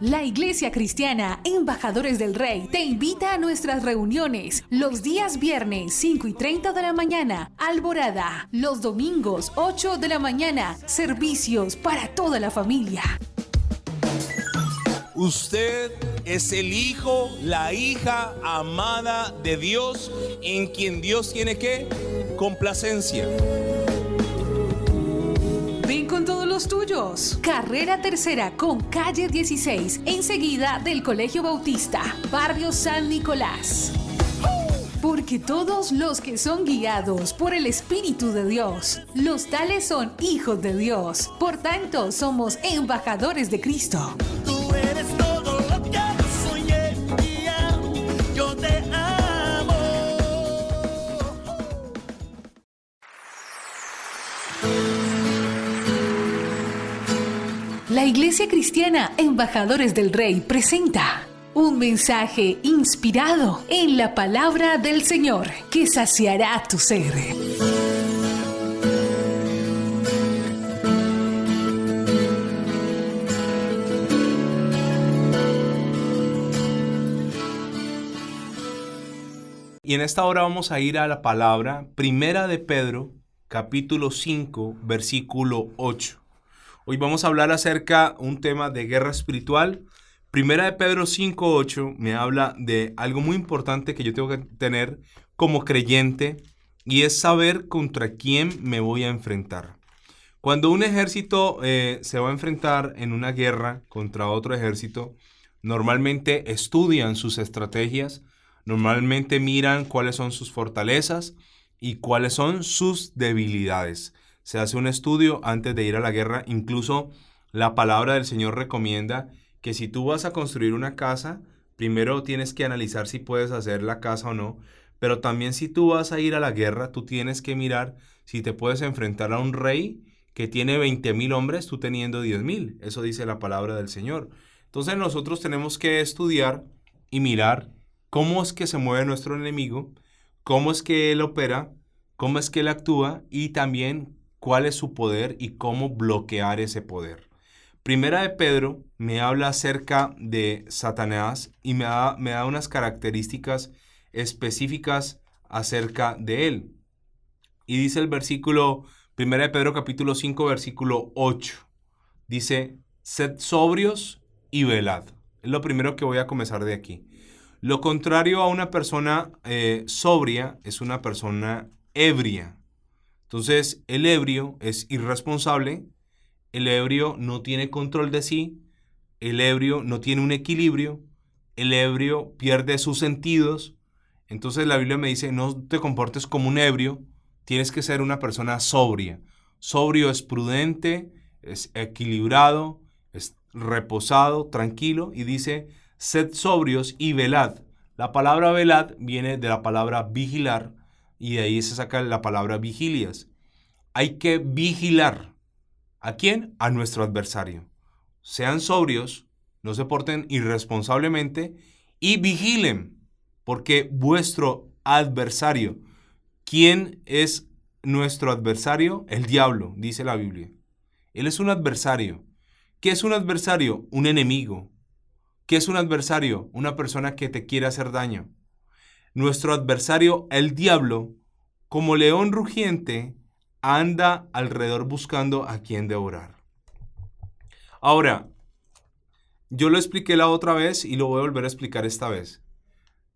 La Iglesia Cristiana Embajadores del Rey te invita a nuestras reuniones los días viernes 5:30 de la mañana, Alborada, los domingos 8 de la mañana, servicios para toda la familia. Usted es el hijo, la hija amada de Dios, en quien Dios tiene ¿qué? Complacencia. Ven con todos los tuyos. Carrera Tercera con calle 16, enseguida del Colegio Bautista, barrio San Nicolás. Porque todos los que son guiados por el Espíritu de Dios, los tales son hijos de Dios. Por tanto, somos embajadores de Cristo. Tú eres todo lo que soñé, yo te amo. La Iglesia Cristiana Embajadores del Rey presenta un mensaje inspirado en la palabra del Señor que saciará tu ser. Y en esta hora vamos a ir a la palabra Primera de Pedro, capítulo 5, versículo 8. Hoy vamos a hablar acerca de un tema de guerra espiritual. Primera de Pedro 5:8 me habla de algo muy importante que yo tengo que tener como creyente, y es saber contra quién me voy a enfrentar. Cuando un ejército se va a enfrentar en una guerra contra otro ejército, normalmente estudian sus estrategias, normalmente miran cuáles son sus fortalezas y cuáles son sus debilidades. Se hace un estudio antes de ir a la guerra. Incluso la palabra del Señor recomienda que si tú vas a construir una casa, primero tienes que analizar si puedes hacer la casa o no, pero también si tú vas a ir a la guerra, tú tienes que mirar si te puedes enfrentar a un rey que tiene 20,000 hombres, tú teniendo 10,000. Eso dice la palabra del Señor. Entonces nosotros tenemos que estudiar y mirar cómo es que se mueve nuestro enemigo, cómo es que él opera, cómo es que él actúa y también cuál es su poder y cómo bloquear ese poder. Primera de Pedro me habla acerca de Satanás y me da unas características específicas acerca de él. Y dice el versículo, Primera de Pedro capítulo 5, versículo 8. Dice, sed sobrios y velad. Es lo primero que voy a comenzar de aquí. Lo contrario a una persona sobria es una persona ebria. Entonces, el ebrio es irresponsable, el ebrio no tiene control de sí, el ebrio no tiene un equilibrio, el ebrio pierde sus sentidos. Entonces la Biblia me dice, no te comportes como un ebrio, tienes que ser una persona sobria. Sobrio es prudente, es equilibrado, es reposado, tranquilo, y dice, sed sobrios y velad. La palabra velad viene de la palabra vigilar, y de ahí se saca la palabra vigilias. Hay que vigilar. ¿A quién? A nuestro adversario. Sean sobrios, no se porten irresponsablemente y vigilen, porque vuestro adversario, ¿quién es nuestro adversario? El diablo, dice la Biblia. Él es un adversario. ¿Qué es un adversario? Un enemigo. ¿Qué es un adversario? Una persona que te quiere hacer daño. Nuestro adversario, el diablo, como león rugiente, anda alrededor buscando a quien devorar. Ahora, yo lo expliqué la otra vez y lo voy a volver a explicar esta vez.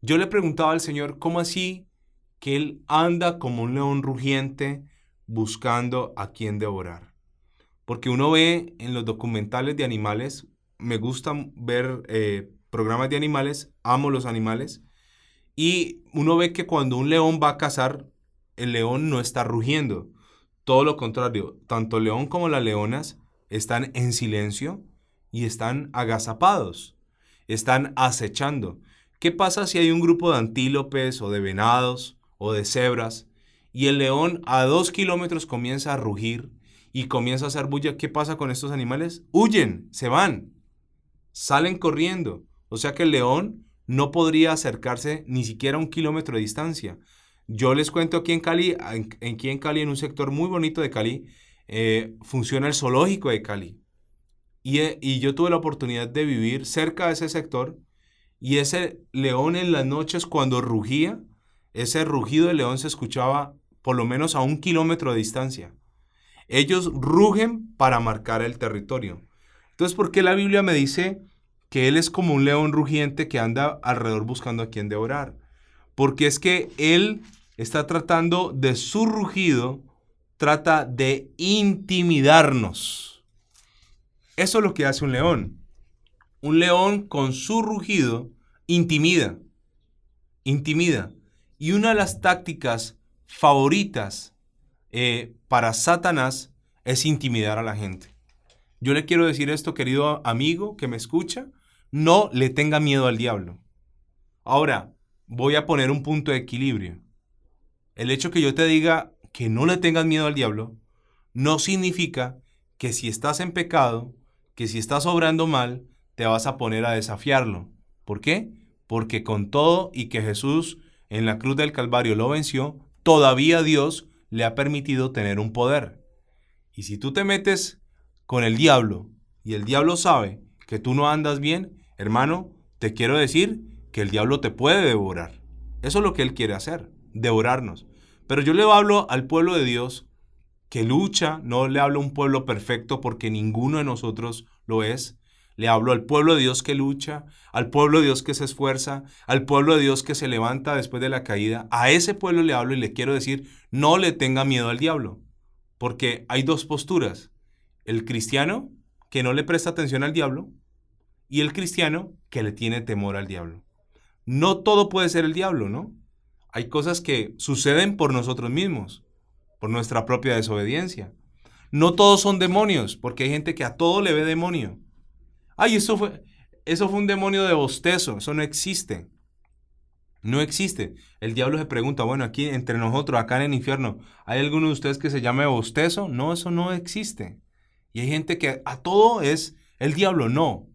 Yo le preguntaba al Señor, ¿cómo así que Él anda como un león rugiente buscando a quien devorar? Porque uno ve en los documentales de animales, me gusta ver programas de animales, amo los animales, y uno ve que cuando un león va a cazar, el león no está rugiendo. Todo lo contrario, tanto el león como las leonas están en silencio y están agazapados, están acechando. ¿Qué pasa si hay un grupo de antílopes o de venados o de cebras y el león a 2 kilómetros comienza a rugir y comienza a hacer bulla? ¿Qué pasa con estos animales? Huyen, se van, salen corriendo. O sea que el león no podría acercarse ni siquiera a 1 kilómetro de distancia. Yo les cuento aquí en Cali, en un sector muy bonito de Cali, funciona el zoológico de Cali. y yo tuve la oportunidad de vivir cerca de ese sector, y ese león en las noches cuando rugía, ese rugido del león se escuchaba por lo menos a 1 kilómetro de distancia. Ellos rugen para marcar el territorio. Entonces, ¿por qué la Biblia me dice que él es como un león rugiente que anda alrededor buscando a quien devorar? Porque es que él está tratando de su rugido, trata de intimidarnos. Eso es lo que hace un león. Un león con su rugido intimida. Y una de las tácticas favoritas para Satanás es intimidar a la gente. Yo le quiero decir esto, querido amigo que me escucha, no le tenga miedo al diablo. Ahora, voy a poner un punto de equilibrio. El hecho que yo te diga que no le tengas miedo al diablo no significa que si estás en pecado, que si estás obrando mal, te vas a poner a desafiarlo. ¿Por qué? Porque con todo y que Jesús en la cruz del Calvario lo venció, todavía Dios le ha permitido tener un poder. Y si tú te metes con el diablo y el diablo sabe que tú no andas bien, hermano, te quiero decir que el diablo te puede devorar. Eso es lo que él quiere hacer, devorarnos. Pero yo le hablo al pueblo de Dios que lucha, no le hablo a un pueblo perfecto porque ninguno de nosotros lo es. Le hablo al pueblo de Dios que lucha, al pueblo de Dios que se esfuerza, al pueblo de Dios que se levanta después de la caída. A ese pueblo le hablo y le quiero decir, no le tenga miedo al diablo. Porque hay dos posturas. El cristiano que no le presta atención al diablo y el cristiano que le tiene temor al diablo. No todo puede ser el diablo, ¿no? Hay cosas que suceden por nosotros mismos, por nuestra propia desobediencia. No todos son demonios, porque hay gente que a todo le ve demonio. Ay, eso fue un demonio de bostezo, eso no existe. No existe. El diablo se pregunta, bueno, aquí entre nosotros, acá en el infierno, ¿hay alguno de ustedes que se llame bostezo? No, eso no existe. Y hay gente que a todo es el diablo, no.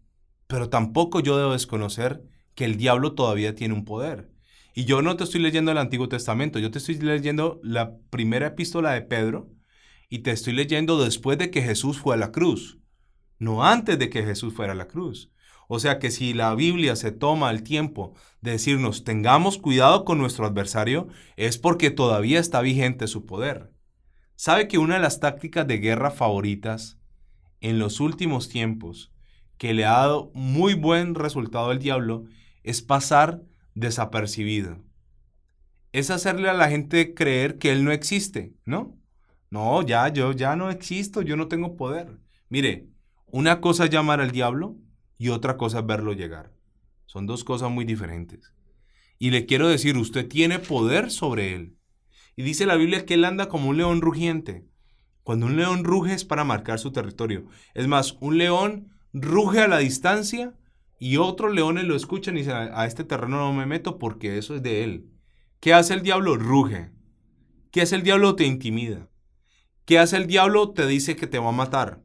Pero tampoco yo debo desconocer que el diablo todavía tiene un poder. Y yo no te estoy leyendo el Antiguo Testamento, yo te estoy leyendo la primera epístola de Pedro y te estoy leyendo después de que Jesús fue a la cruz, no antes de que Jesús fuera a la cruz. O sea que si la Biblia se toma el tiempo de decirnos tengamos cuidado con nuestro adversario, es porque todavía está vigente su poder. ¿Sabe que una de las tácticas de guerra favoritas en los últimos tiempos que le ha dado muy buen resultado al diablo es pasar desapercibido? Es hacerle a la gente creer que él no existe, ¿no? No, yo ya no existo, yo no tengo poder. Mire, una cosa es llamar al diablo y otra cosa es verlo llegar. Son dos cosas muy diferentes. Y le quiero decir, usted tiene poder sobre él. Y dice la Biblia que él anda como un león rugiente. Cuando un león ruge es para marcar su territorio. Es más, un león ruge a la distancia y otros leones lo escuchan y dicen, a este terreno no me meto porque eso es de él. ¿Qué hace el diablo? Ruge. ¿Qué hace el diablo? Te intimida. ¿Qué hace el diablo? Te dice que te va a matar.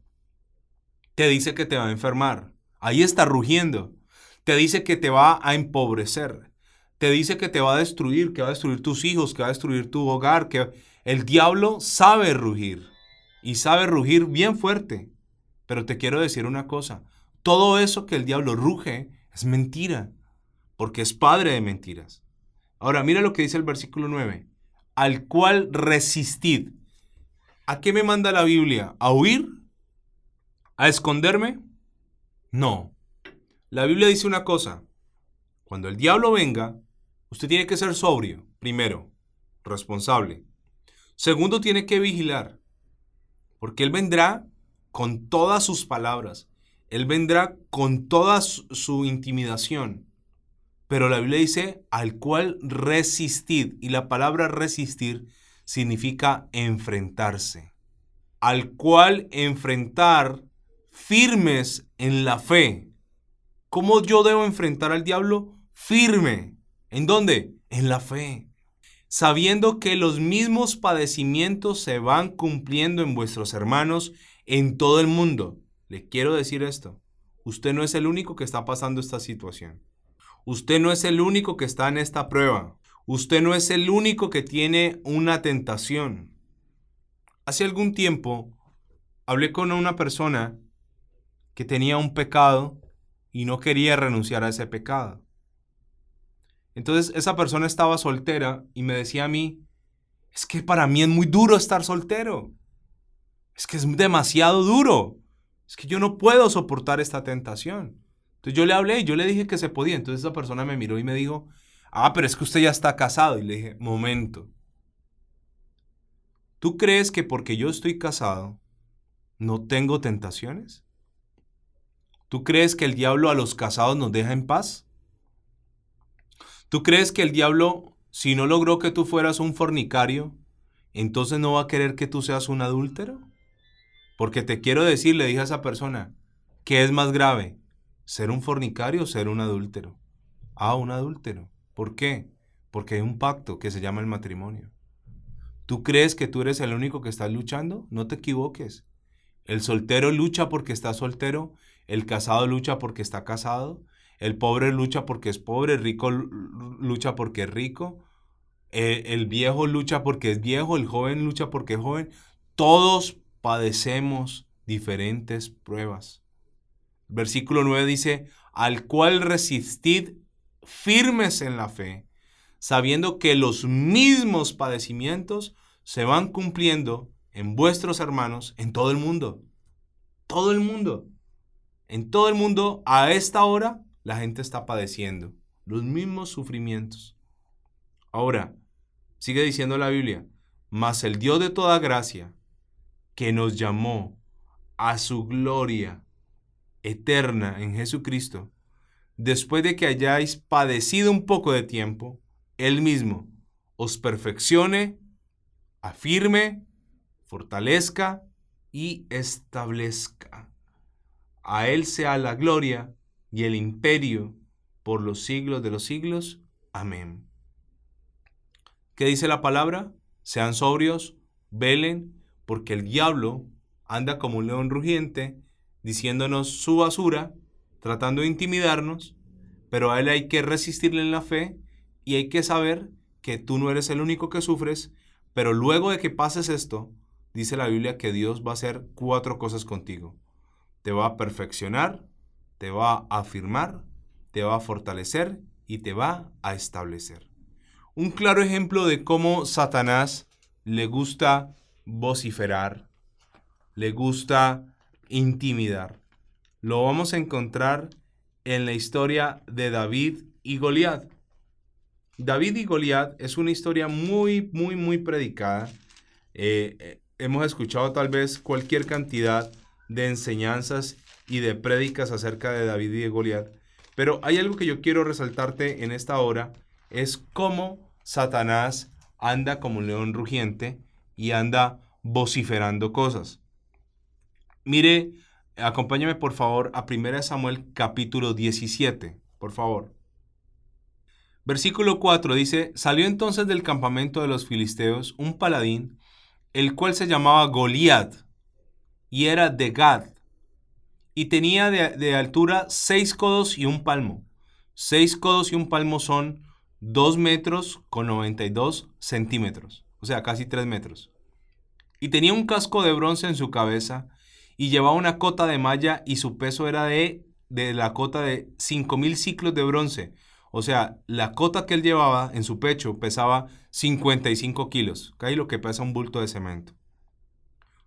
Te dice que te va a enfermar. Ahí está rugiendo. Te dice que te va a empobrecer. Te dice que te va a destruir, que va a destruir tus hijos, que va a destruir tu hogar. Que el diablo sabe rugir y sabe rugir bien fuerte. Pero te quiero decir una cosa. Todo eso que el diablo ruge es mentira, porque es padre de mentiras. Ahora, mira lo que dice el versículo 9. Al cual resistid. ¿A qué me manda la Biblia? ¿A huir? ¿A esconderme? No. La Biblia dice una cosa. Cuando el diablo venga, usted tiene que ser sobrio. Primero, responsable. Segundo, tiene que vigilar. Porque él vendrá con todas sus palabras. Él vendrá con toda su intimidación. Pero la Biblia dice, al cual resistid. Y la palabra resistir significa enfrentarse. Al cual enfrentar firmes en la fe. ¿Cómo yo debo enfrentar al diablo? Firme. ¿En dónde? En la fe. Sabiendo que los mismos padecimientos se van cumpliendo en vuestros hermanos en todo el mundo. Le quiero decir esto. Usted no es el único que está pasando esta situación. Usted no es el único que está en esta prueba. Usted no es el único que tiene una tentación. Hace algún tiempo hablé con una persona que tenía un pecado y no quería renunciar a ese pecado. Entonces esa persona estaba soltera y me decía a mí, es que para mí es muy duro estar soltero. Es que es demasiado duro. Es que yo no puedo soportar esta tentación. Entonces yo le hablé y yo le dije que se podía. Entonces esa persona me miró y me dijo, pero es que usted ya está casado. Y le dije, momento. ¿Tú crees que porque yo estoy casado no tengo tentaciones? ¿Tú crees que el diablo a los casados nos deja en paz? ¿Tú crees que el diablo, si no logró que tú fueras un fornicario, entonces no va a querer que tú seas un adúltero? Porque te quiero decir, le dije a esa persona, ¿qué es más grave? ¿Ser un fornicario o ser un adúltero? Un adúltero. ¿Por qué? Porque hay un pacto que se llama el matrimonio. ¿Tú crees que tú eres el único que está luchando? No te equivoques. El soltero lucha porque está soltero, el casado lucha porque está casado, el pobre lucha porque es pobre, el rico lucha porque es rico, el viejo lucha porque es viejo, el joven lucha porque es joven. Todos padecemos diferentes pruebas. Versículo 9 dice, al cual resistid firmes en la fe, sabiendo que los mismos padecimientos se van cumpliendo en vuestros hermanos en todo el mundo. Todo el mundo. En todo el mundo, a esta hora, la gente está padeciendo los mismos sufrimientos. Ahora, sigue diciendo la Biblia, mas el Dios de toda gracia, que nos llamó a su gloria eterna en Jesucristo, después de que hayáis padecido un poco de tiempo, Él mismo os perfeccione, afirme, fortalezca y establezca. A Él sea la gloria y el imperio por los siglos de los siglos. Amén. ¿Qué dice la palabra? Sean sobrios, velen, porque el diablo anda como un león rugiente, diciéndonos su basura, tratando de intimidarnos, pero a él hay que resistirle en la fe y hay que saber que tú no eres el único que sufres, pero luego de que pases esto, dice la Biblia que Dios va a hacer 4 cosas contigo. Te va a perfeccionar, te va a afirmar, te va a fortalecer y te va a establecer. Un claro ejemplo de cómo Satanás le gusta vociferar, le gusta intimidar. Lo vamos a encontrar en la historia de David y Goliat. David y Goliat es una historia muy predicada. Hemos escuchado tal vez cualquier cantidad de enseñanzas y de prédicas acerca de David y de Goliat. Pero hay algo que yo quiero resaltarte en esta hora, es cómo Satanás anda como un león rugiente y anda vociferando cosas. Mire, acompáñame por favor a 1 Samuel capítulo 17, por favor. Versículo 4 dice, salió entonces del campamento de los filisteos un paladín, el cual se llamaba Goliat, y era de Gad, y tenía de altura 6 codos y un palmo. 6 codos y un palmo son 2 metros con 92 centímetros, o sea, casi 3 metros. Y tenía un casco de bronce en su cabeza, y llevaba una cota de malla, y su peso era de la cota de 5,000 siclos de bronce. O sea, la cota que él llevaba en su pecho pesaba 55 kilos, casi lo que pesa un bulto de cemento.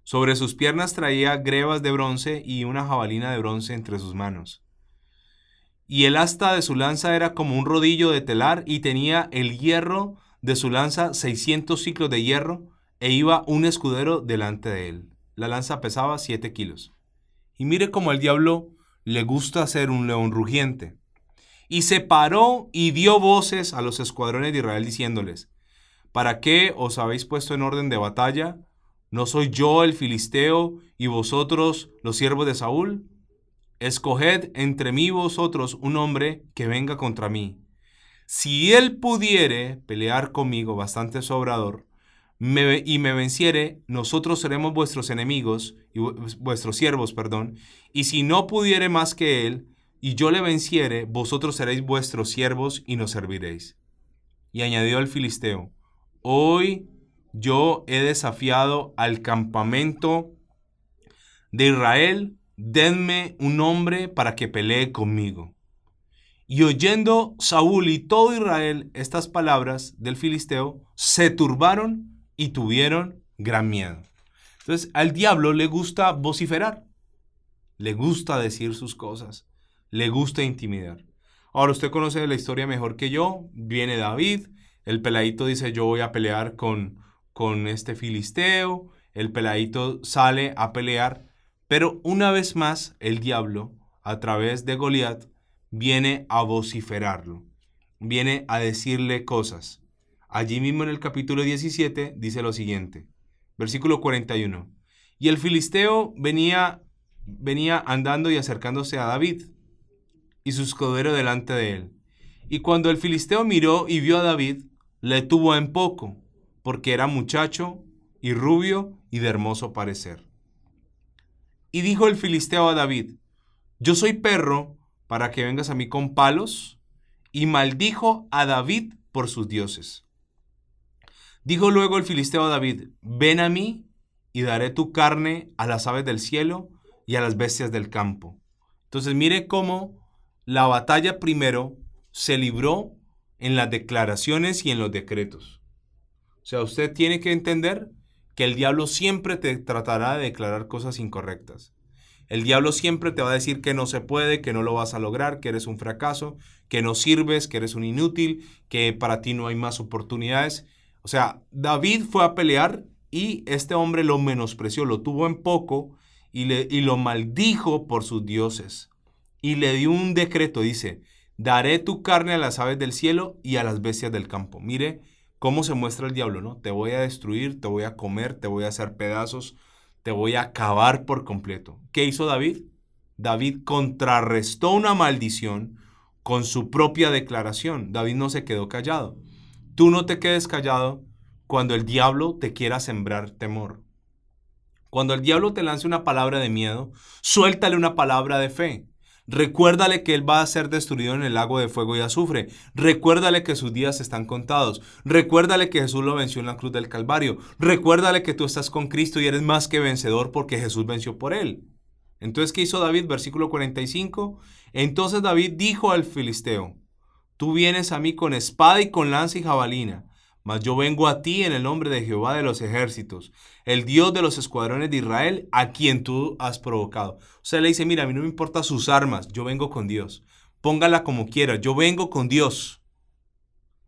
Sobre sus piernas traía grebas de bronce y una jabalina de bronce entre sus manos. Y el asta de su lanza era como un rodillo de telar, y tenía el hierro de su lanza 600 siclos de hierro, e iba un escudero delante de él. La lanza pesaba 7 kilos. Y mire cómo al diablo le gusta ser un león rugiente. Y se paró y dio voces a los escuadrones de Israel diciéndoles, ¿para qué os habéis puesto en orden de batalla? ¿No soy yo el filisteo y vosotros los siervos de Saúl? Escoged entre mí y vosotros un hombre que venga contra mí. Si él pudiere pelear conmigo bastante sobrador y me venciere, nosotros seremos vuestros enemigos y vuestros siervos, y si no pudiere más que él y yo le venciere, vosotros seréis vuestros siervos y nos serviréis. Y añadió el filisteo, hoy yo he desafiado al campamento de Israel denme un hombre para que pelee conmigo. Y oyendo Saúl y todo Israel estas palabras del filisteo, se turbaron y tuvieron gran miedo. Entonces, al diablo le gusta vociferar, le gusta decir sus cosas, le gusta intimidar. Ahora, usted conoce la historia mejor que yo. Viene David, el peladito dice, yo voy a pelear con este filisteo. El peladito sale a pelear, pero una vez más el diablo, a través de Goliat, viene a vociferarlo, viene a decirle cosas. Allí mismo en el capítulo 17 dice lo siguiente, versículo 41. Y el filisteo venía andando y acercándose a David, y su escudero delante de él. Y cuando el filisteo miró y vio a David, le tuvo en poco, porque era muchacho y rubio y de hermoso parecer. Y dijo el filisteo a David, yo soy perro para que vengas a mí con palos, y maldijo a David por sus dioses. Dijo luego el filisteo a David, ven a mí y daré tu carne a las aves del cielo y a las bestias del campo. Entonces mire cómo la batalla primero se libró en las declaraciones y en los decretos. O sea, usted tiene que entender que el diablo siempre te tratará de declarar cosas incorrectas. El diablo siempre te va a decir que no se puede, que no lo vas a lograr, que eres un fracaso, que no sirves, que eres un inútil, que para ti no hay más oportunidades. O sea, David fue a pelear y este hombre lo menospreció, lo tuvo en poco y lo maldijo por sus dioses. Y le dio un decreto, dice, daré tu carne a las aves del cielo y a las bestias del campo. Mire cómo se muestra el diablo, ¿no? Te voy a destruir, te voy a comer, te voy a hacer pedazos, te voy a acabar por completo. ¿Qué hizo David? David contrarrestó una maldición con su propia declaración. David no se quedó callado. Tú no te quedes callado cuando el diablo te quiera sembrar temor. Cuando el diablo te lance una palabra de miedo, suéltale una palabra de fe. Recuérdale que él va a ser destruido en el lago de fuego y azufre. Recuérdale que sus días están contados. Recuérdale que Jesús lo venció en la cruz del Calvario. Recuérdale que tú estás con Cristo y eres más que vencedor porque Jesús venció por él. Entonces, ¿qué hizo David? Versículo 45. Entonces David dijo al filisteo, tú vienes a mí con espada y con lanza y jabalina, mas yo vengo a ti en el nombre de Jehová de los ejércitos, el Dios de los escuadrones de Israel, a quien tú has provocado. O sea, le dice, mira, a mí no me importan sus armas, yo vengo con Dios. Póngala como quiera, yo vengo con Dios.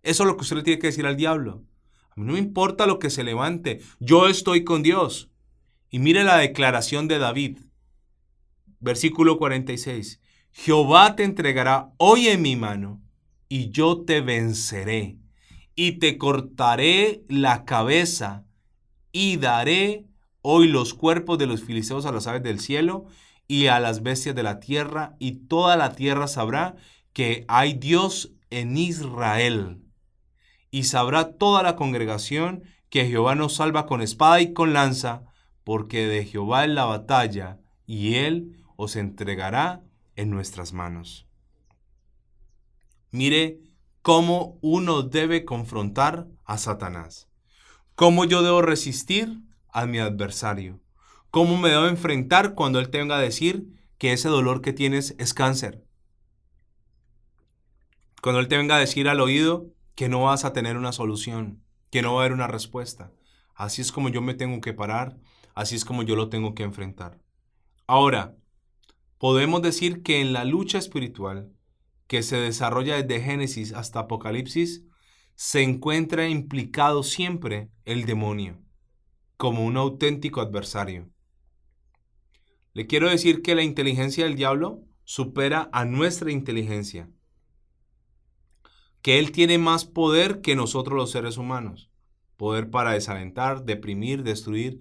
Eso es lo que usted le tiene que decir al diablo. A mí no me importa lo que se levante, yo estoy con Dios. Y mire la declaración de David. Versículo 46. Jehová te entregará hoy en mi mano, y yo te venceré, y te cortaré la cabeza, y daré hoy los cuerpos de los filisteos a las aves del cielo y a las bestias de la tierra, y toda la tierra sabrá que hay Dios en Israel. Y sabrá toda la congregación que Jehová nos salva con espada y con lanza, porque de Jehová es la batalla, y él os entregará en nuestras manos. Mire cómo uno debe confrontar a Satanás. Cómo yo debo resistir a mi adversario. Cómo me debo enfrentar cuando él te venga a decir que ese dolor que tienes es cáncer. Cuando él te venga a decir al oído que no vas a tener una solución, que no va a haber una respuesta. Así es como yo me tengo que parar, así es como yo lo tengo que enfrentar. Ahora, podemos decir que en la lucha espiritual que se desarrolla desde Génesis hasta Apocalipsis, se encuentra implicado siempre el demonio como un auténtico adversario. Le quiero decir que la inteligencia del diablo supera a nuestra inteligencia, que él tiene más poder que nosotros los seres humanos, poder para desalentar, deprimir, destruir,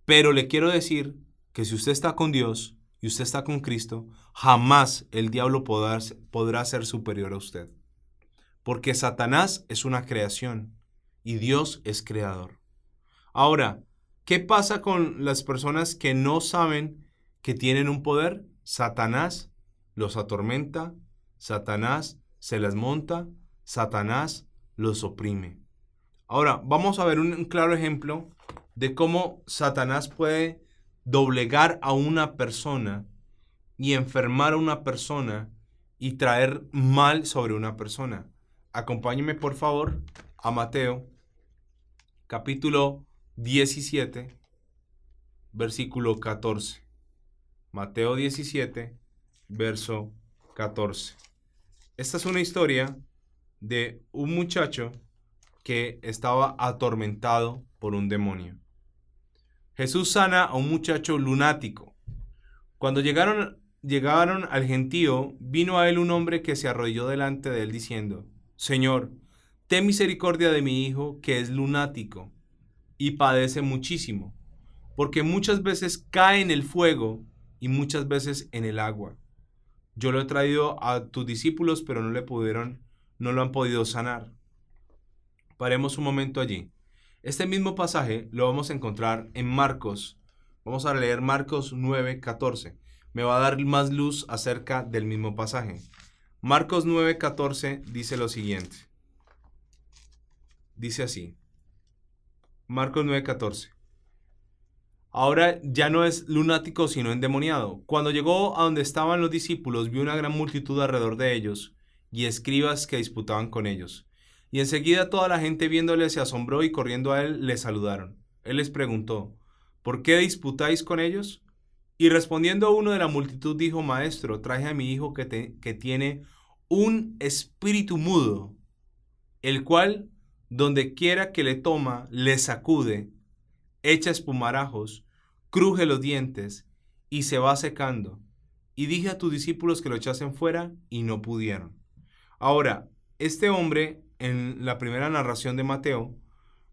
pero le quiero decir que si usted está con Dios y usted está con Cristo, jamás el diablo podrá ser superior a usted. Porque Satanás es una creación y Dios es creador. Ahora, ¿qué pasa con las personas que no saben que tienen un poder? Satanás los atormenta, Satanás se les monta, Satanás los oprime. Ahora, vamos a ver un claro ejemplo de cómo Satanás puede doblegar a una persona y enfermar a una persona y traer mal sobre una persona. Acompáñenme por favor a Mateo, capítulo 17, versículo 14. Mateo 17, verso 14. Esta es una historia de un muchacho que estaba atormentado por un demonio. Jesús sana a un muchacho lunático. Cuando llegaron al gentío, vino a él un hombre que se arrodilló delante de él diciendo: Señor, ten misericordia de mi hijo, que es lunático y padece muchísimo, porque muchas veces cae en el fuego y muchas veces en el agua. Yo lo he traído a tus discípulos, pero no lo han podido sanar. Paremos un momento allí. Este mismo pasaje lo vamos a encontrar en Marcos. Vamos a leer Marcos 9:14. Me va a dar más luz acerca del mismo pasaje. Marcos 9:14 dice lo siguiente. Dice así. Marcos 9:14. Ahora ya no es lunático, sino endemoniado. Cuando llegó a donde estaban los discípulos, vio una gran multitud alrededor de ellos y escribas que disputaban con ellos. Y enseguida toda la gente viéndole se asombró y corriendo a él le saludaron. Él les preguntó: ¿por qué disputáis con ellos? Y respondiendo uno de la multitud dijo: Maestro, traje a mi hijo que tiene un espíritu mudo, el cual donde quiera que le toma, le sacude, echa espumarajos, cruje los dientes y se va secando. Y dije a tus discípulos que lo echasen fuera y no pudieron. Ahora, este hombre, en la primera narración de Mateo,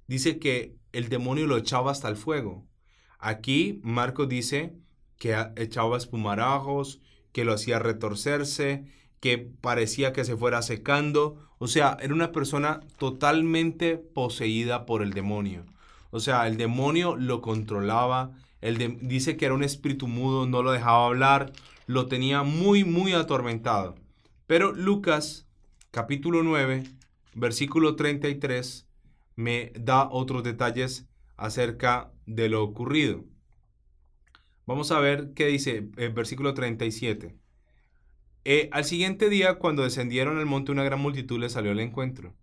dice que el demonio lo echaba hasta el fuego. Aquí Marcos dice que echaba espumarajos, que lo hacía retorcerse, que parecía que se fuera secando. O sea, era una persona totalmente poseída por el demonio. O sea, el demonio lo controlaba. Dice que era un espíritu mudo, no lo dejaba hablar, lo tenía muy, muy atormentado. Pero Lucas, capítulo 9, versículo 33, me da otros detalles acerca de lo ocurrido. Vamos a ver qué dice el versículo 37. Al siguiente día, cuando descendieron al monte, una gran multitud le salió al encuentro.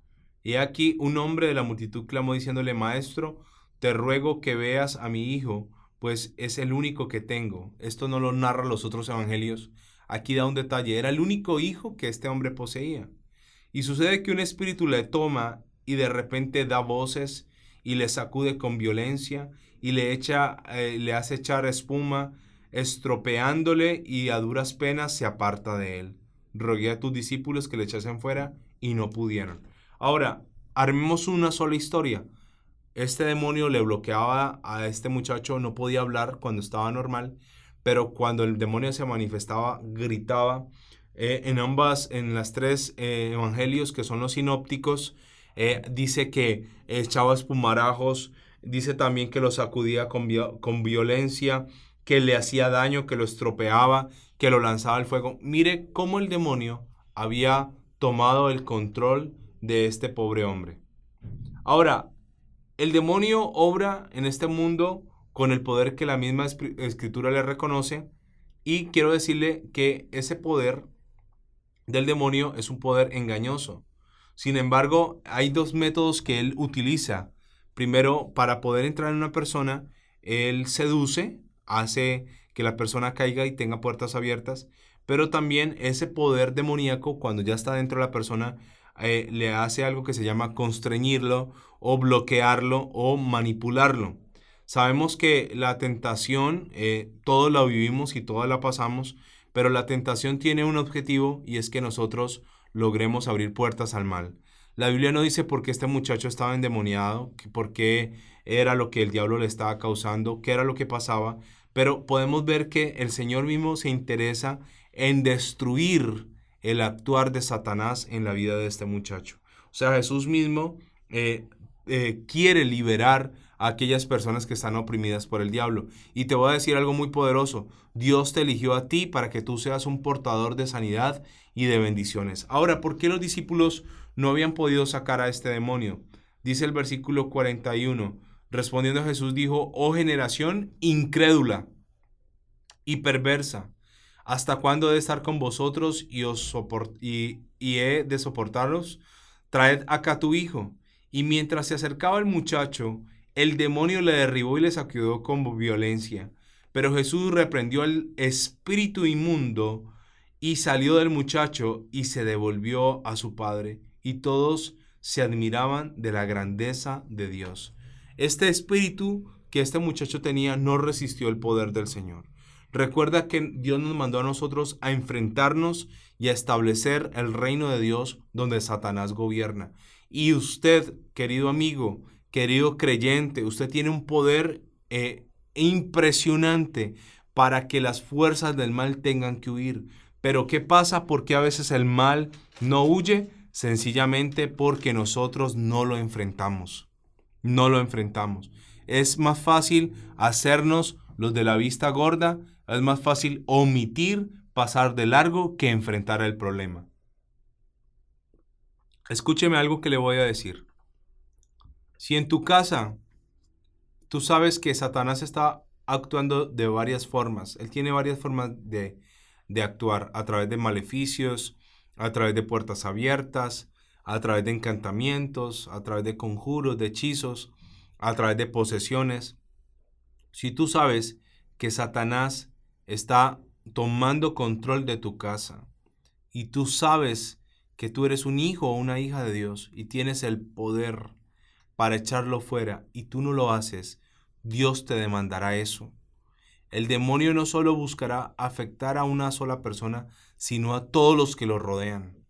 Y aquí un hombre de la multitud clamó diciéndole: Maestro, te ruego que veas a mi hijo, pues es el único que tengo. Esto no lo narran los otros evangelios. Aquí da un detalle: era el único hijo que este hombre poseía. Y sucede que un espíritu le toma y de repente da voces y le sacude con violencia y le hace echar espuma, estropeándole, y a duras penas se aparta de él. Rogué a tus discípulos que le echasen fuera y no pudieron. Ahora, armemos una sola historia. Este demonio le bloqueaba a este muchacho, no podía hablar cuando estaba normal, pero cuando el demonio se manifestaba, gritaba. En las tres evangelios, que son los sinópticos, dice que echaba espumarajos, dice también que lo sacudía con violencia, que le hacía daño, que lo estropeaba, que lo lanzaba al fuego. Mire cómo el demonio había tomado el control de este pobre hombre. Ahora, el demonio obra en este mundo con el poder que la misma escritura le reconoce, y quiero decirle que ese poder del demonio es un poder engañoso. Sin embargo, hay dos métodos que él utiliza. Primero, para poder entrar en una persona, él seduce, hace que la persona caiga y tenga puertas abiertas, pero también ese poder demoníaco, cuando ya está dentro de la persona, le hace algo que se llama constreñirlo o bloquearlo o manipularlo. Sabemos que la tentación, todos la vivimos y todos la pasamos, pero la tentación tiene un objetivo, y es que nosotros logremos abrir puertas al mal. La Biblia no dice por qué este muchacho estaba endemoniado, por qué era lo que el diablo le estaba causando, qué era lo que pasaba, pero podemos ver que el Señor mismo se interesa en destruir el actuar de Satanás en la vida de este muchacho. O sea, Jesús mismo quiere liberar a aquellas personas que están oprimidas por el diablo. Y te voy a decir algo muy poderoso: Dios te eligió a ti para que tú seas un portador de sanidad y de bendiciones. Ahora, ¿por qué los discípulos no habían podido sacar a este demonio? Dice el versículo 41, respondiendo Jesús dijo: oh generación incrédula y perversa, ¿Hasta cuándo he de estar con vosotros y he de soportaros? Traed acá tu hijo. Y mientras se acercaba el muchacho, el demonio le derribó y le sacudió con violencia. Pero Jesús reprendió al espíritu inmundo y salió del muchacho y se devolvió a su padre. Y todos se admiraban de la grandeza de Dios. Este espíritu que este muchacho tenía no resistió el poder del Señor. Recuerda que Dios nos mandó a nosotros a enfrentarnos y a establecer el reino de Dios donde Satanás gobierna. Y usted, querido amigo, querido creyente, usted tiene un poder impresionante para que las fuerzas del mal tengan que huir. Pero ¿qué pasa? ¿Por qué a veces el mal no huye? Sencillamente porque nosotros no lo enfrentamos. No lo enfrentamos. Es más fácil hacernos los de la vista gorda, es más fácil omitir, pasar de largo que enfrentar el problema. Escúcheme algo que le voy a decir. Si en tu casa tú sabes que Satanás está actuando de varias formas, él tiene varias formas de actuar, a través de maleficios, a través de puertas abiertas, a través de encantamientos, a través de conjuros, de hechizos, a través de posesiones. Si tú sabes que Satanás está tomando control de tu casa y tú sabes que tú eres un hijo o una hija de Dios y tienes el poder para echarlo fuera y tú no lo haces, Dios te demandará eso. El demonio no solo buscará afectar a una sola persona, sino a todos los que lo rodean.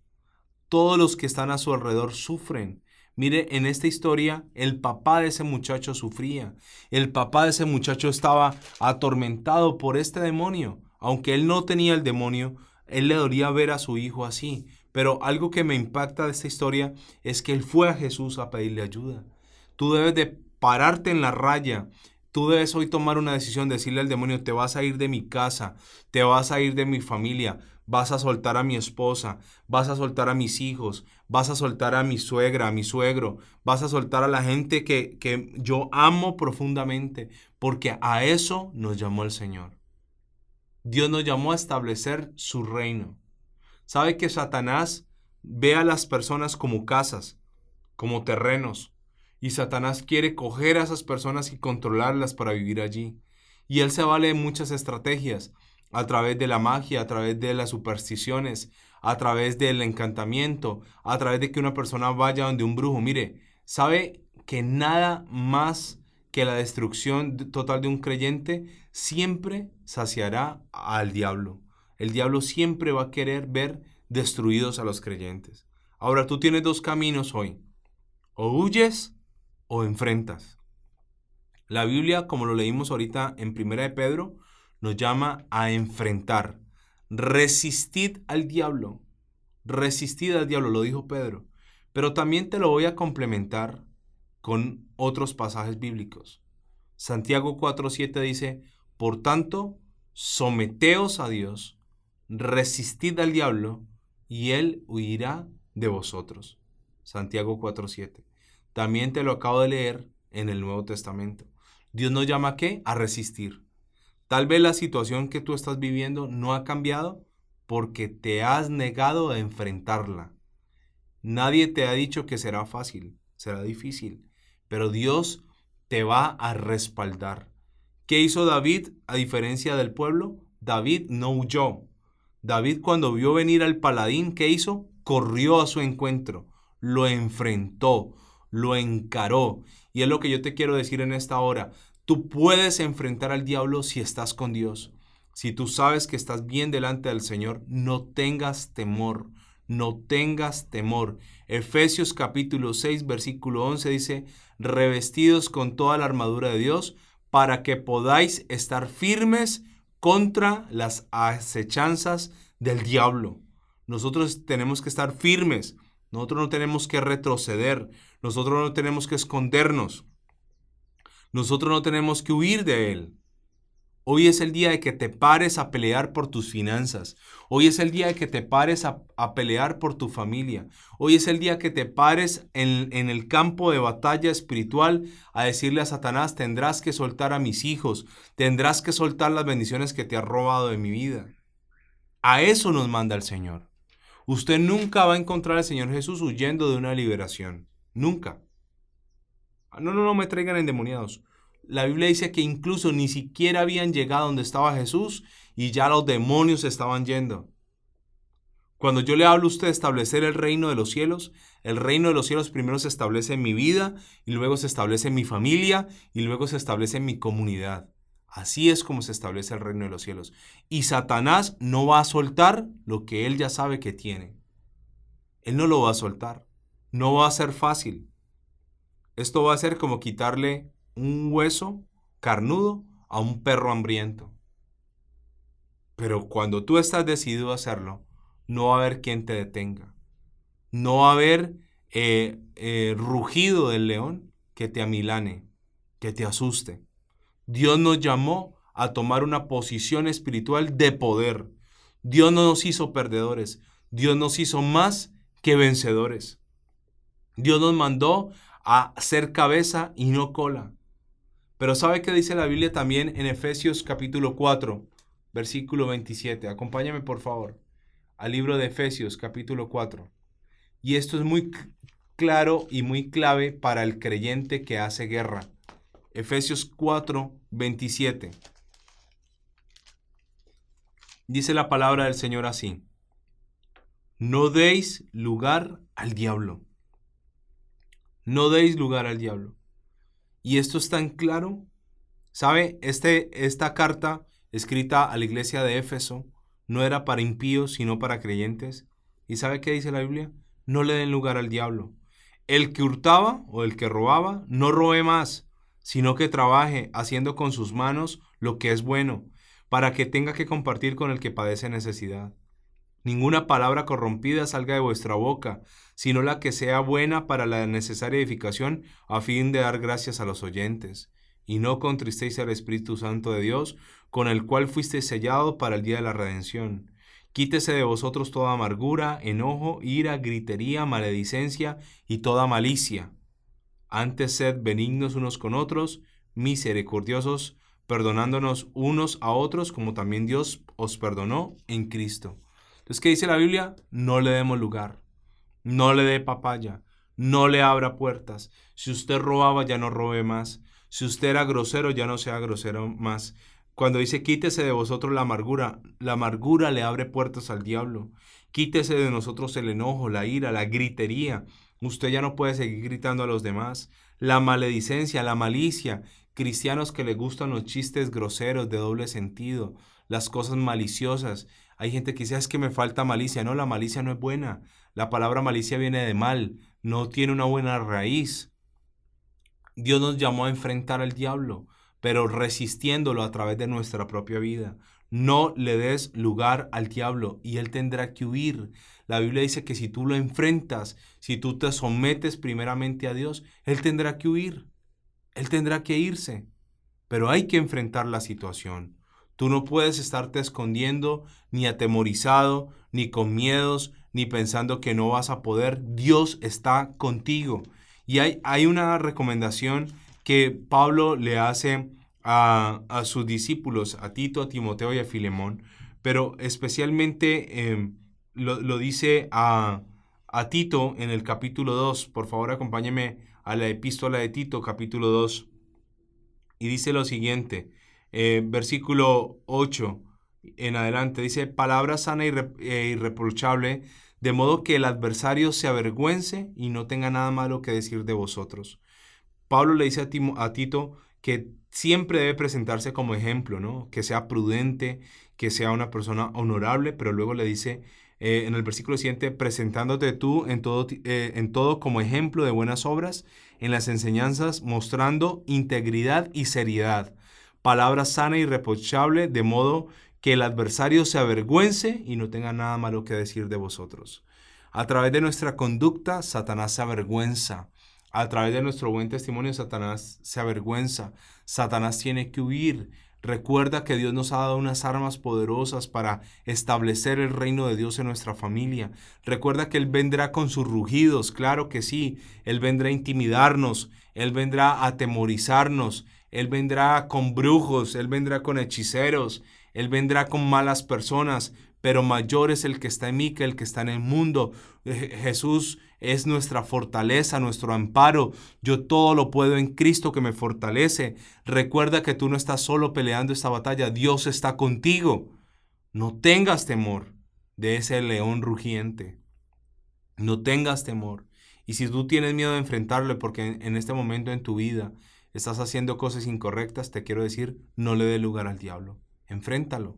Todos los que están a su alrededor sufren. Mire, en esta historia, el papá de ese muchacho sufría. El papá de ese muchacho estaba atormentado por este demonio. Aunque él no tenía el demonio, él le dolía ver a su hijo así. Pero algo que me impacta de esta historia es que él fue a Jesús a pedirle ayuda. Tú debes de pararte en la raya. Tú debes hoy tomar una decisión, decirle al demonio, te vas a ir de mi casa, te vas a ir de mi familia, vas a soltar a mi esposa, vas a soltar a mis hijos, vas a soltar a mi suegra, a mi suegro, vas a soltar a la gente que yo amo profundamente, porque a eso nos llamó el Señor. Dios nos llamó a establecer su reino. ¿Sabe que Satanás ve a las personas como casas, como terrenos? Y Satanás quiere coger a esas personas y controlarlas para vivir allí. Y él se vale de muchas estrategias, a través de la magia, a través de las supersticiones, a través del encantamiento, a través de que una persona vaya donde un brujo. Mire, ¿sabe que nada más que la destrucción total de un creyente siempre saciará al diablo? El diablo siempre va a querer ver destruidos a los creyentes. Ahora tú tienes dos caminos hoy. O huyes o enfrentas. La Biblia, como lo leímos ahorita en 1 de Pedro, nos llama a enfrentar. Resistid al diablo. Resistid al diablo, lo dijo Pedro. Pero también te lo voy a complementar con otros pasajes bíblicos. Santiago 4:7 dice, por tanto, someteos a Dios, resistid al diablo, y él huirá de vosotros. Santiago 4:7. También te lo acabo de leer en el Nuevo Testamento. Dios nos llama ¿a qué? A resistir. Tal vez la situación que tú estás viviendo no ha cambiado porque te has negado a enfrentarla. Nadie te ha dicho que será fácil, será difícil, pero Dios te va a respaldar. ¿Qué hizo David a diferencia del pueblo? David no huyó. David, cuando vio venir al paladín, ¿qué hizo? Corrió a su encuentro, lo enfrentó, lo encaró. Y es lo que yo te quiero decir en esta hora. Tú puedes enfrentar al diablo si estás con Dios. Si tú sabes que estás bien delante del Señor, no tengas temor, no tengas temor. Efesios capítulo 6, versículo 11 dice, revestidos con toda la armadura de Dios, para que podáis estar firmes contra las acechanzas del diablo. Nosotros tenemos que estar firmes. Nosotros no tenemos que retroceder. Nosotros no tenemos que escondernos. Nosotros no tenemos que huir de él. Hoy es el día de que te pares a pelear por tus finanzas. Hoy es el día de que te pares a pelear por tu familia. Hoy es el día que te pares en el campo de batalla espiritual a decirle a Satanás, tendrás que soltar a mis hijos, tendrás que soltar las bendiciones que te has robado de mi vida. A eso nos manda el Señor. Usted nunca va a encontrar al Señor Jesús huyendo de una liberación. Nunca. No me traigan endemoniados. La Biblia dice que incluso ni siquiera habían llegado donde estaba Jesús y ya los demonios estaban yendo. Cuando yo le hablo a usted de establecer el reino de los cielos, el reino de los cielos primero se establece en mi vida y luego se establece en mi familia y luego se establece en mi comunidad. Así es como se establece el reino de los cielos. Y Satanás no va a soltar lo que él ya sabe que tiene. Él no lo va a soltar. No va a ser fácil. Esto va a ser como quitarle un hueso carnudo a un perro hambriento. Pero cuando tú estás decidido a hacerlo, no va a haber quien te detenga. No va a haber rugido del león que te amilane, que te asuste. Dios nos llamó a tomar una posición espiritual de poder. Dios no nos hizo perdedores. Dios nos hizo más que vencedores. Dios nos mandó a ser cabeza y no cola. Pero ¿sabe qué dice la Biblia también en Efesios capítulo 4, versículo 27? Acompáñame por favor al libro de Efesios capítulo 4. Y esto es muy claro y muy clave para el creyente que hace guerra. Efesios 4, 27. Dice la palabra del Señor así: no deis lugar al diablo. No deis lugar al diablo. Y esto es tan claro. ¿Sabe? Esta carta escrita a la iglesia de Éfeso no era para impíos, sino para creyentes. ¿Y sabe qué dice la Biblia? No le den lugar al diablo. El que hurtaba o el que robaba, no robe más, sino que trabaje haciendo con sus manos lo que es bueno, para que tenga que compartir con el que padece necesidad. Ninguna palabra corrompida salga de vuestra boca, sino la que sea buena para la necesaria edificación, a fin de dar gracias a los oyentes. Y no contristéis al Espíritu Santo de Dios, con el cual fuisteis sellado para el día de la redención. Quítese de vosotros toda amargura, enojo, ira, gritería, maledicencia y toda malicia. Antes sed benignos unos con otros, misericordiosos, perdonándonos unos a otros, como también Dios os perdonó en Cristo. Entonces, ¿qué dice la Biblia? No le demos lugar, no le dé papaya, no le abra puertas. Si usted robaba, ya no robe más. Si usted era grosero, ya no sea grosero más. Cuando dice quítese de vosotros la amargura le abre puertas al diablo. Quítese de nosotros el enojo, la ira, la gritería. Usted ya no puede seguir gritando a los demás. La maledicencia, la malicia. Cristianos que les gustan los chistes groseros de doble sentido, las cosas maliciosas. Hay gente que dice, es que me falta malicia. No, la malicia no es buena. La palabra malicia viene de mal. No tiene una buena raíz. Dios nos llamó a enfrentar al diablo, pero resistiéndolo a través de nuestra propia vida. No le des lugar al diablo y él tendrá que huir. La Biblia dice que si tú lo enfrentas, si tú te sometes primeramente a Dios, él tendrá que huir. Él tendrá que irse. Pero hay que enfrentar la situación. Tú no puedes estarte escondiendo, ni atemorizado, ni con miedos, ni pensando que no vas a poder. Dios está contigo. Y hay una recomendación que Pablo le hace a sus discípulos, a Tito, a Timoteo y a Filemón, pero especialmente lo dice a Tito en el capítulo 2. Por favor, acompáñeme a la epístola de Tito, capítulo 2. Y dice lo siguiente, versículo 8 en adelante, dice, palabra sana e irreprochable, de modo que el adversario se avergüence y no tenga nada malo que decir de vosotros. Pablo le dice a Tito que siempre debe presentarse como ejemplo, ¿no? Que sea prudente, que sea una persona honorable, pero luego le dice en el versículo siguiente, presentándote tú en todo como ejemplo de buenas obras, en las enseñanzas, mostrando integridad y seriedad, palabra sana y irreprochable, de modo que el adversario se avergüence y no tenga nada malo que decir de vosotros. A través de nuestra conducta, Satanás se avergüenza. A través de nuestro buen testimonio, Satanás se avergüenza. Satanás tiene que huir. Recuerda que Dios nos ha dado unas armas poderosas para establecer el reino de Dios en nuestra familia. Recuerda que Él vendrá con sus rugidos, claro que sí. Él vendrá a intimidarnos, Él vendrá a atemorizarnos, Él vendrá con brujos, Él vendrá con hechiceros, Él vendrá con malas personas, pero mayor es el que está en mí que el que está en el mundo. Jesús es nuestra fortaleza, nuestro amparo. Yo todo lo puedo en Cristo que me fortalece. Recuerda que tú no estás solo peleando esta batalla. Dios está contigo. No tengas temor de ese león rugiente. No tengas temor. Y si tú tienes miedo de enfrentarle porque en este momento en tu vida estás haciendo cosas incorrectas, te quiero decir, no le dé lugar al diablo. Enfréntalo.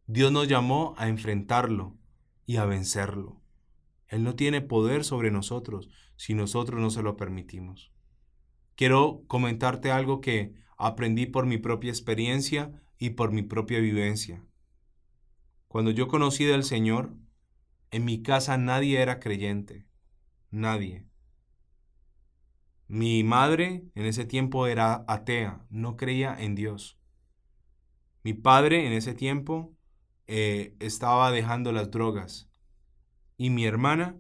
Dios nos llamó a enfrentarlo y a vencerlo. Él no tiene poder sobre nosotros si nosotros no se lo permitimos. Quiero comentarte algo que aprendí por mi propia experiencia y por mi propia vivencia. Cuando yo conocí del Señor, en mi casa nadie era creyente. Nadie. Mi madre en ese tiempo era atea, no creía en Dios. Mi padre en ese tiempo estaba dejando las drogas. Y mi hermana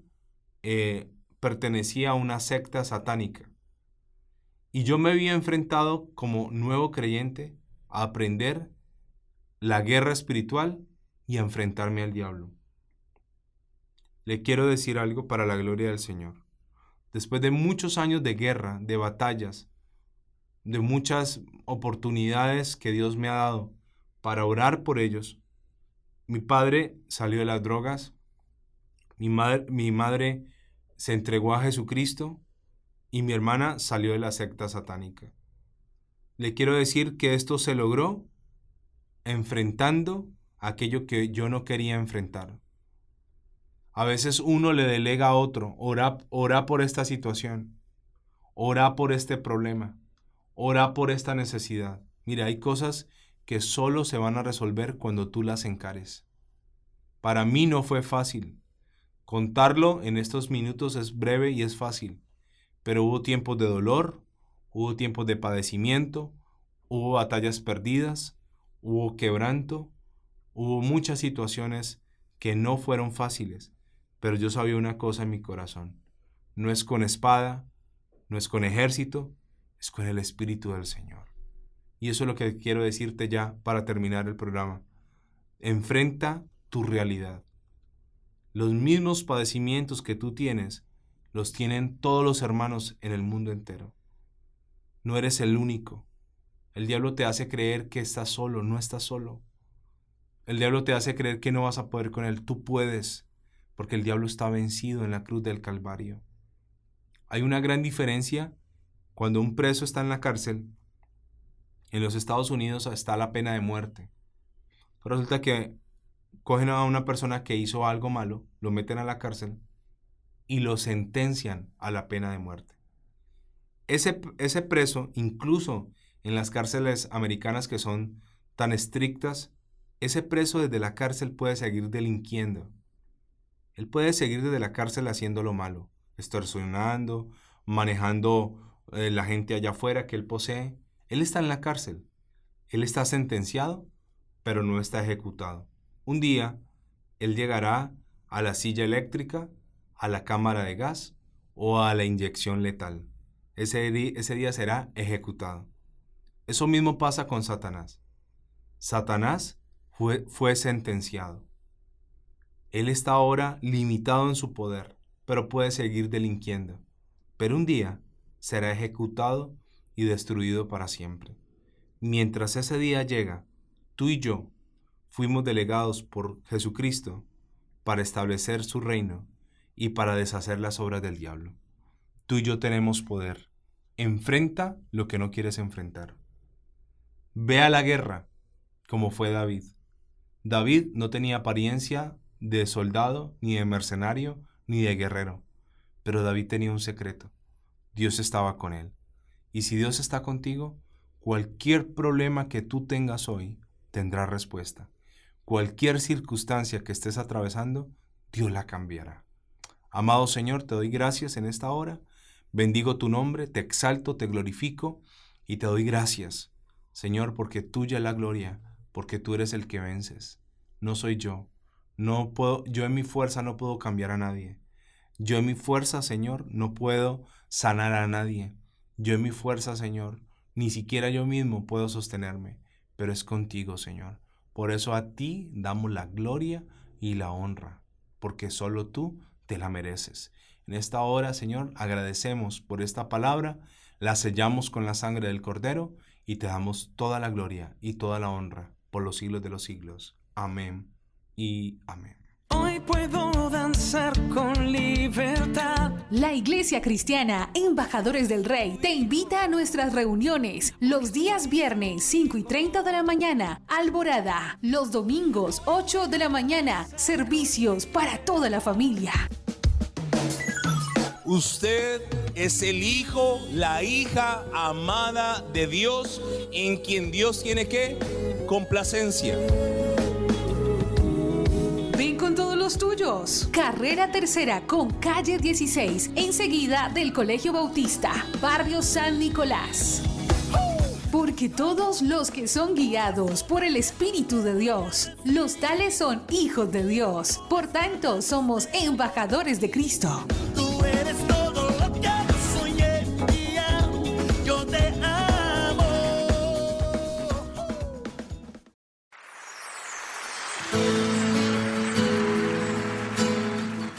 pertenecía a una secta satánica. Y yo me había enfrentado como nuevo creyente a aprender la guerra espiritual y a enfrentarme al diablo. Le quiero decir algo para la gloria del Señor. Después de muchos años de guerra, de batallas, de muchas oportunidades que Dios me ha dado para orar por ellos, mi padre salió de las drogas, mi madre se entregó a Jesucristo y mi hermana salió de la secta satánica. Le quiero decir que esto se logró enfrentando aquello que yo no quería enfrentar. A veces uno le delega a otro, ora por esta situación, ora por este problema, ora por esta necesidad. Mira, hay cosas que solo se van a resolver cuando tú las encares. Para mí no fue fácil. Contarlo en estos minutos es breve y es fácil, pero hubo tiempos de dolor, hubo tiempos de padecimiento, hubo batallas perdidas, hubo quebranto, hubo muchas situaciones que no fueron fáciles, pero yo sabía una cosa en mi corazón: no es con espada, no es con ejército, es con el Espíritu del Señor. Y eso es lo que quiero decirte ya para terminar el programa. Enfrenta tu realidad. Los mismos padecimientos que tú tienes, los tienen todos los hermanos en el mundo entero. No eres el único. El diablo te hace creer que estás solo, no estás solo. El diablo te hace creer que no vas a poder con él. Tú puedes, porque el diablo está vencido en la cruz del Calvario. Hay una gran diferencia cuando un preso está en la cárcel. En los Estados Unidos está la pena de muerte. Resulta que cogen a una persona que hizo algo malo, lo meten a la cárcel y lo sentencian a la pena de muerte. Ese preso, incluso en las cárceles americanas que son tan estrictas, ese preso desde la cárcel puede seguir delinquiendo. Él puede seguir desde la cárcel haciendo lo malo, extorsionando, manejando la gente allá afuera que él posee. Él está en la cárcel. Él está sentenciado, pero no está ejecutado. Un día, él llegará a la silla eléctrica, a la cámara de gas o a la inyección letal. Ese día será ejecutado. Eso mismo pasa con Satanás. Satanás fue sentenciado. Él está ahora limitado en su poder, pero puede seguir delinquiendo. Pero un día será ejecutado y destruido para siempre. Mientras ese día llega, tú y yo fuimos delegados por Jesucristo para establecer su reino y para deshacer las obras del diablo. Tú y yo tenemos poder. Enfrenta lo que no quieres enfrentar. Ve a la guerra como fue David. David no tenía apariencia de soldado, ni de mercenario, ni de guerrero. Pero David tenía un secreto. Dios estaba con él. Y si Dios está contigo, cualquier problema que tú tengas hoy tendrá respuesta. Cualquier circunstancia que estés atravesando, Dios la cambiará. Amado Señor, te doy gracias en esta hora. Bendigo tu nombre, te exalto, te glorifico y te doy gracias, Señor, porque tuya es la gloria, porque tú eres el que vences. No soy yo. Yo en mi fuerza no puedo cambiar a nadie. Yo en mi fuerza, Señor, no puedo sanar a nadie. Yo en mi fuerza, Señor, ni siquiera yo mismo puedo sostenerme, pero es contigo, Señor. Por eso a ti damos la gloria, y la honra, porque solo tú te la mereces. En esta hora, Señor, agradecemos por esta palabra, la sellamos con la sangre del Cordero y te damos toda la gloria y toda la honra por los siglos de los siglos. Amén y amén. Hoy puedo danzar con libertad. La Iglesia Cristiana Embajadores del Rey te invita a nuestras reuniones los días viernes 5:30 de la mañana, Alborada, los domingos 8 de la mañana, servicios para toda la familia. Usted es el hijo, la hija amada de Dios, en quien Dios tiene ¿qué? Complacencia. Ven con todos los tuyos. Carrera Tercera con calle 16, enseguida del Colegio Bautista, barrio San Nicolás. Porque todos los que son guiados por el Espíritu de Dios, los tales son hijos de Dios. Por tanto, somos embajadores de Cristo. Tú eres todo lo que yo soñé. Yo te amo.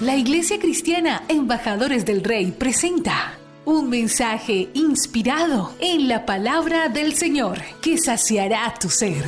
La Iglesia Cristiana Embajadores del Rey presenta un mensaje inspirado en la palabra del Señor que saciará tu ser.